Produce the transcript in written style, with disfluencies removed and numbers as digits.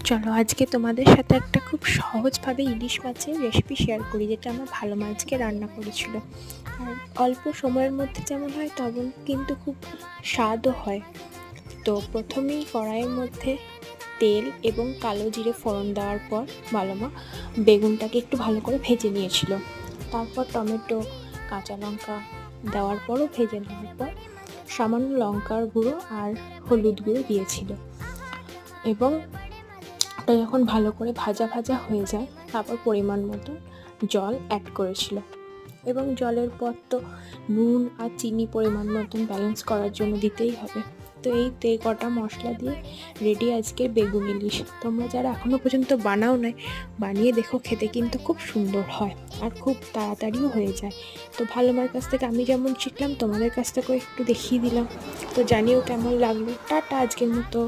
চলো আজকে তোমাদের সাথে একটা খুব সহজভাবে ইলিশ মাছের রেসিপি শেয়ার করি, যেটা আমার ভালো মাছকে রান্না করেছিল। আর অল্প সময়ের মধ্যে যেমন হয় তেমন কিন্তু খুব স্বাদও হয়। তো প্রথমেই কড়াইয়ের মধ্যে তেল এবং কালো জিরে ফোড়ন দেওয়ার পর মালমা বেগুনটাকে একটু ভালো করে ভেজে নিয়েছিল। তারপর টমেটো, কাঁচা লঙ্কা দেওয়ার পরও ভেজে নেওয়ার পর সামান্য লঙ্কার গুঁড়ো আর হলুদ গুঁড়ো দিয়েছিল, এবং ওটা যখন ভালো করে ভাজা ভাজা হয়ে যায় তারপর পরিমাণ মতো জল অ্যাড করেছিল। এবং জলের পর তো নুন আর চিনি পরিমাণ মতন ব্যালেন্স করার জন্য দিতেই হবে। তো এই কটা মশলা দিয়ে রেডি আজকের বেগুন ইলিশ। তোমরা যারা এখনও পর্যন্ত বানাও নাই, বানিয়ে দেখো, খেতে কিন্তু খুব সুন্দর হয় আর খুব তাড়াতাড়িও হয়ে যায়। তো ভালো মার কাছ থেকে আমি যেমন শিখলাম তোমাদের কাছ থেকেও একটু দেখিয়ে দিলাম। তো জানিও কেমন লাগলো। টাটা আজকের মতো।